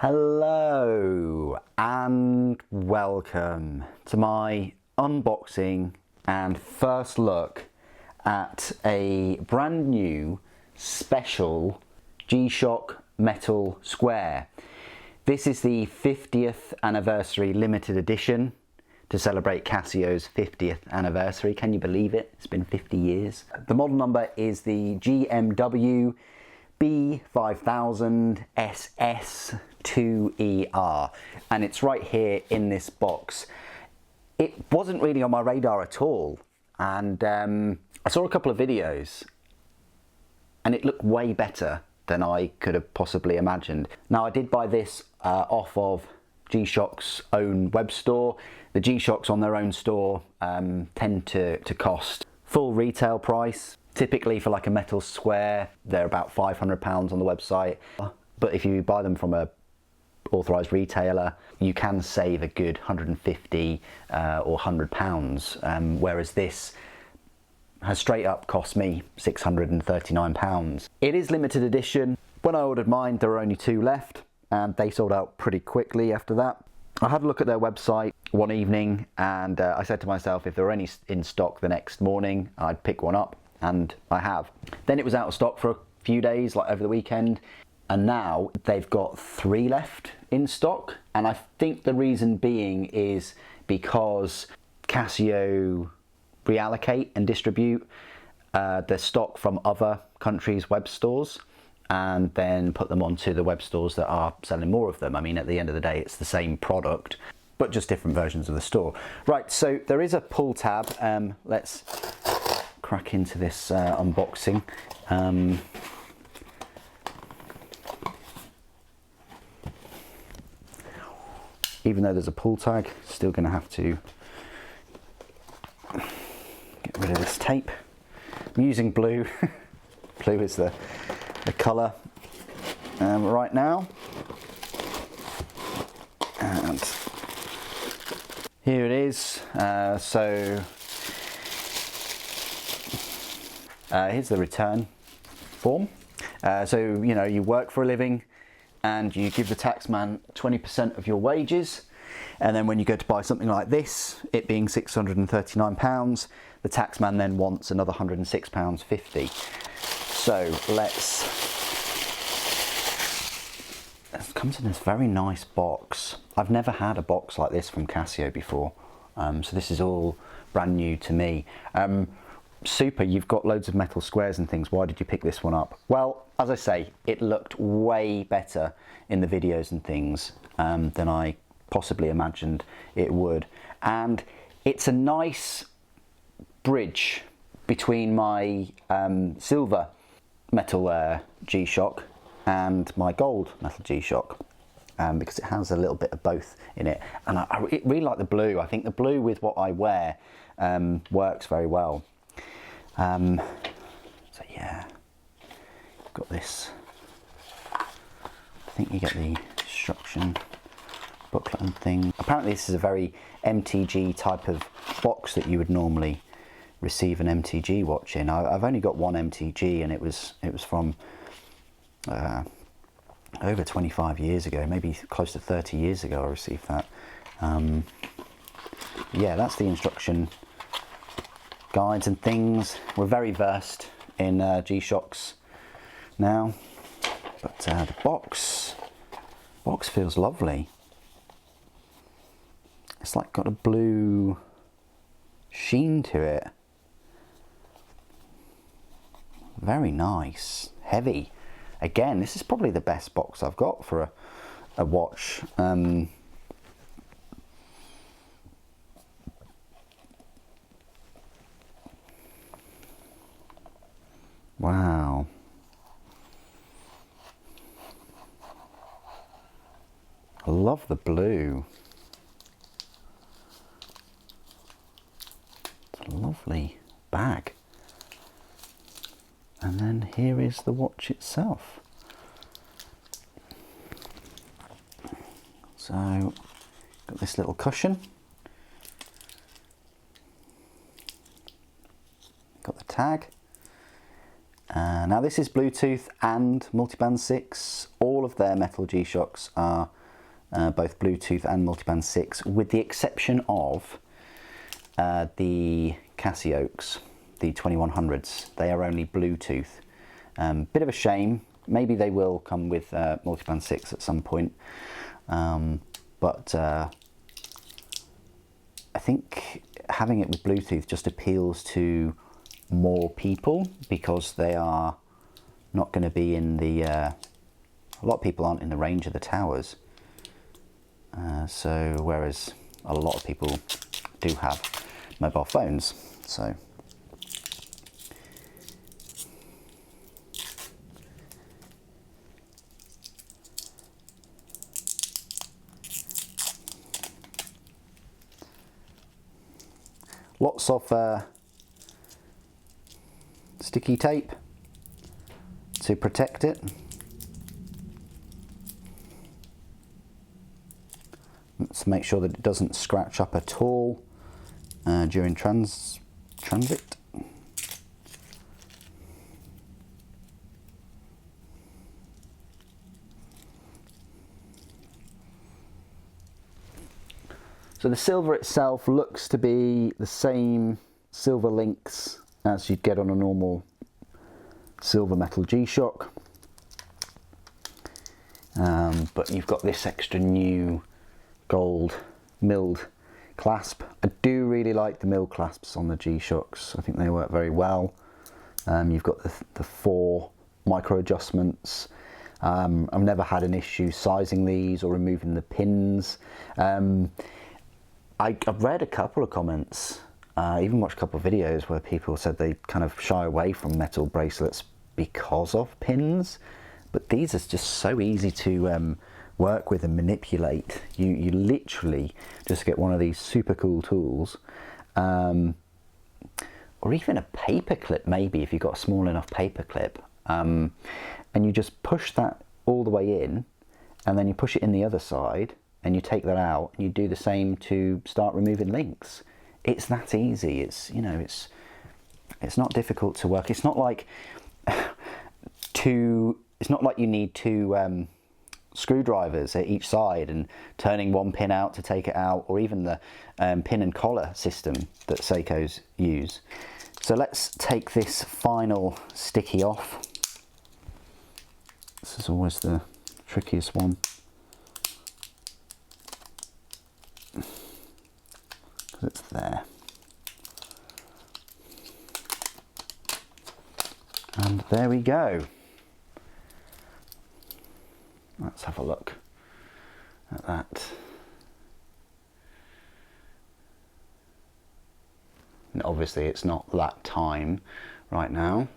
Hello and welcome to my unboxing and first look at a brand new special G-Shock metal square. This is the 50th anniversary limited edition to celebrate Casio's 50th anniversary. Can you believe it? It's been 50 years. The model number is the GMW-B5000SS-2ER, and it's right here in this box. It wasn't really on my radar at all, and I saw a couple of videos and it looked way better than I could have possibly imagined. Now, I did buy this off of G-Shock's own web store. The G-Shocks on their own store tend to cost full retail price. Typically for like a metal square, they're about £500 on the website. But if you buy them from a authorised retailer, you can save a good £150 or £100, whereas this has straight up cost me £639. It is limited edition. When I ordered mine, there were only 2 left and they sold out pretty quickly after that. I had a look at their website one evening and I said to myself, if there were any in stock the next morning, I'd pick one up, and I have. Then it was out of stock for a few days, like over the weekend, and now they've got 3 left in stock, and I think the reason being is because Casio reallocate and distribute their stock from other countries' web stores and then put them onto the web stores that are selling more of them. I mean, at the end of the day, it's the same product, but just different versions of the store. Right, so there is a pull tab. Let's crack into this unboxing. Even though there's a pull tag, still gonna have to get rid of this tape. I'm using blue. Blue is the colour right now. And here it is. Here's the return form. So, you know, you work for a living and you give the taxman 20% of your wages, and then when you go to buy something like this, it being £639, the taxman then wants another £106.50. So it comes in this very nice box. I've never had a box like this from Casio before, so this is all brand new to me. Super, you've got loads of metal squares and things. Why did you pick this one up? Well, as I say, it looked way better in the videos and things than I possibly imagined it would. And it's a nice bridge between my silver metal G-Shock and my gold metal G-Shock, because it has a little bit of both in it. And I really like the blue. I think the blue with what I wear works very well. So yeah, got this. I think you get the instruction booklet and thing. Apparently this is a very MTG type of box that you would normally receive an MTG watch in. I've only got one MTG, and it was from over 25 years ago, maybe close to 30 years ago I received that. Yeah, that's the instruction guides and things. We're very versed in G-Shocks now, but the box feels lovely. It's like got a blue sheen to it. Very nice, heavy. Again, this is probably the best box I've got for a watch. Wow. I love the blue. It's a lovely bag. And then here is the watch itself. So, got this little cushion. Got the tag. Now this is Bluetooth and multiband 6, all all of their metal G-Shocks are both Bluetooth and multiband 6, with the exception of the Casios, the 2100s. They are only Bluetooth. Bit of a shame. Maybe they will come with multiband 6 at some point, but I think having it with Bluetooth just appeals to more people, because they are not going to be in the a lot of people aren't in the range of the towers, so whereas a lot of people do have mobile phones. So lots of sticky tape to protect it. Let's make sure that it doesn't scratch up at all during transit. So the silver itself looks to be the same silver links as you'd get on a normal silver metal G-Shock, but you've got this extra new gold milled clasp. I do really like the milled clasps on the G-Shocks. I think they work very well. You've got the 4 micro adjustments. I've never had an issue sizing these or removing the pins. I've read a couple of comments, even watched a couple of videos where people said they kind of shy away from metal bracelets because of pins, but these are just so easy to work with and manipulate. You literally just get one of these super cool tools, or even a paper clip, maybe if you've got a small enough paper clip, and you just push that all the way in, and then you push it in the other side, and you take that out, and you do the same to start removing links. It's that easy. It's, you know, it's not difficult to work. It's not like you need 2 screwdrivers at each side and turning one pin out to take it out, or even the pin and collar system that Seikos use. So let's take this final sticky off. This is always the trickiest one, because it's there. And there we go. Let's have a look at that. And obviously it's not that time right now,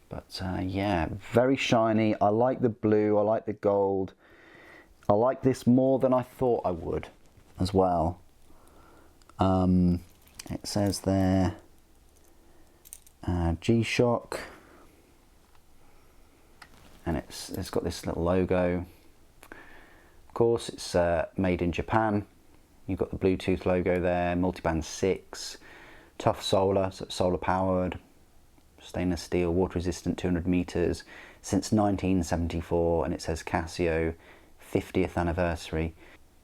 but yeah, very shiny. I like the blue, I like the gold. I like this more than I thought I would as well. It says there G-Shock, and it's got this little logo. Of course, it's made in Japan. You've got the Bluetooth logo there, multiband 6, tough solar, so it's solar powered, stainless steel, water resistant, 200 meters, since 1974, and it says Casio 50th anniversary.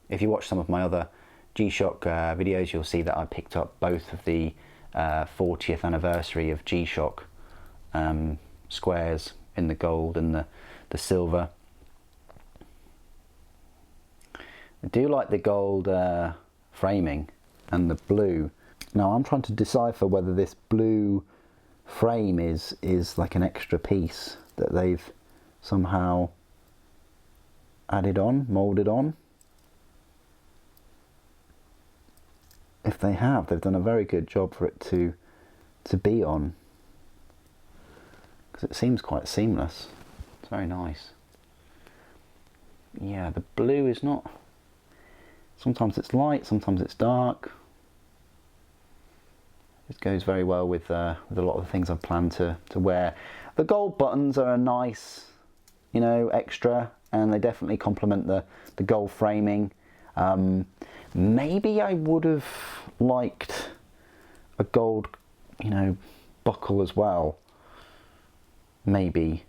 If you watch some of my other G-Shock videos, you'll see that I picked up both of the 40th anniversary of G-Shock squares in the gold and the silver. I do like the gold framing and the blue. Now I'm trying to decipher whether this blue frame is like an extra piece that they've somehow added on, moulded on. If they have, they've done a very good job for it to be on, because it seems quite seamless. It's very nice. Yeah, the blue is not, sometimes it's light, sometimes it's dark. It goes very well with a lot of the things I've planned to wear. The gold buttons are a nice, you know, extra, and they definitely complement the gold framing. Maybe I would have liked a gold, you know, buckle as well. maybe.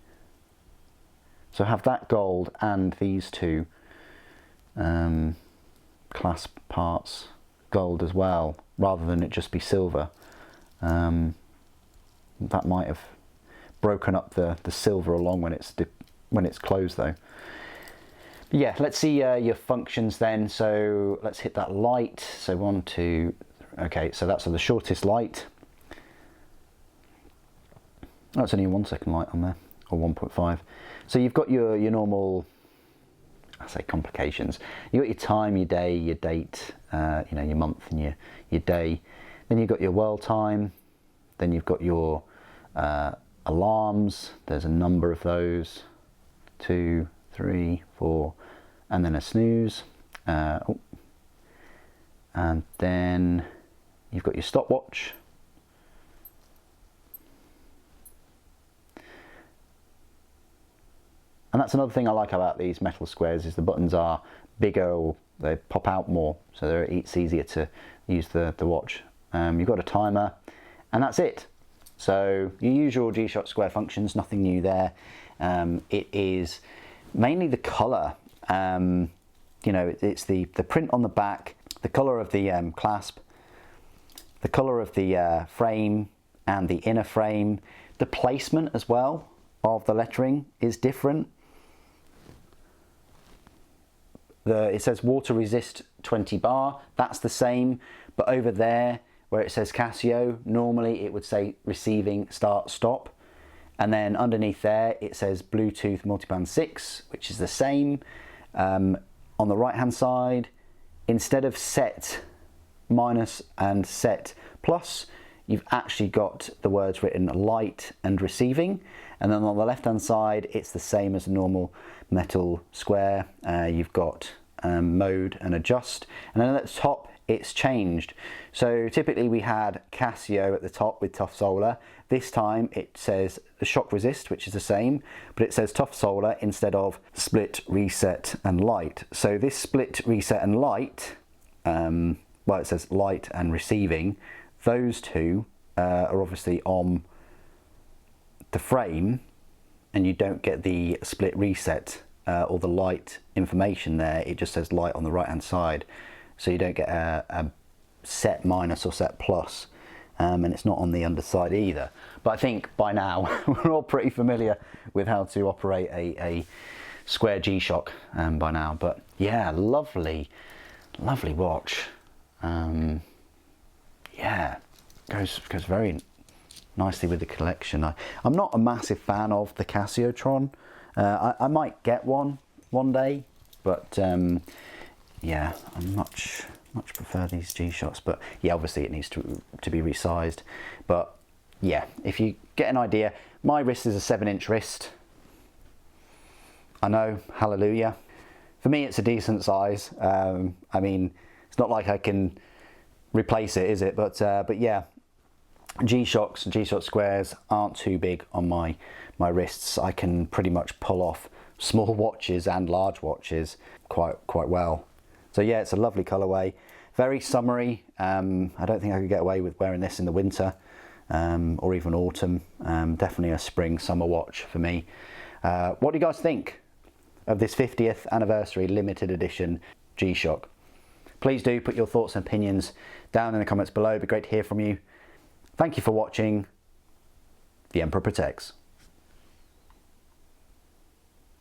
So have that gold and these two clasp parts gold as well, rather than it just be silver. That might have broken up the silver along when it's closed though. Yeah, let's see your functions then. So let's hit that light. So 1, 2, okay, so that's the shortest light. Oh, it's only a 1 second light on there, or 1.5. So you've got your normal, I say complications. You've got your time, your day, your date, you know, your month and your day. Then you've got your world time. Then you've got your alarms. There's a number of those, 2, 3, 4, and then a snooze. And then you've got your stopwatch. And that's another thing I like about these metal squares, is the buttons are bigger, or they pop out more, so it's easier to use the watch. You've got a timer, and that's it. So your usual G-Shock square functions, nothing new there. It is mainly the colour. You know, it's the print on the back, the colour of the clasp, the colour of the frame and the inner frame. The placement as well of the lettering is different. It says water resist 20 bar, that's the same, but over there where it says Casio, normally it would say receiving start stop, and then underneath there it says Bluetooth multiband 6, which is the same. On the right hand side, instead of set minus and set plus, you've actually got the words written light and receiving, and then on the left hand side it's the same as a normal metal square. You've got mode and adjust, and then at the top it's changed. So typically we had Casio at the top with tough solar. This time it says the shock resist, which is the same, but it says tough solar instead of split, reset and light. So this split, reset and light, well, it says light and receiving, those two are obviously on the frame, and you don't get the split reset or the light information there. It just says light on the right hand side, so you don't get a set minus or set plus, and it's not on the underside either. But I think by now we're all pretty familiar with how to operate a square G-Shock by now. But yeah, lovely watch. Yeah, goes very nicely with the collection. I'm not a massive fan of the Casiotron. I might get one day, but yeah, I much prefer these G-Shocks. But yeah, obviously it needs to be resized. But yeah, if you get an idea, my wrist is a 7-inch wrist. I know, hallelujah. For me, it's a decent size. I mean, it's not like I can replace it, is it? But yeah, G-Shocks and G-Shock squares aren't too big on my wrists. I can pretty much pull off small watches and large watches quite well. So yeah, it's a lovely colorway, very summery. I don't think I could get away with wearing this in the winter or even autumn. Definitely a spring summer watch for me. What do you guys think of this 50th anniversary limited edition G-Shock? Please do put your thoughts and opinions down in the comments below. It'd be great to hear from you. Thank you for watching. The Emperor Protects.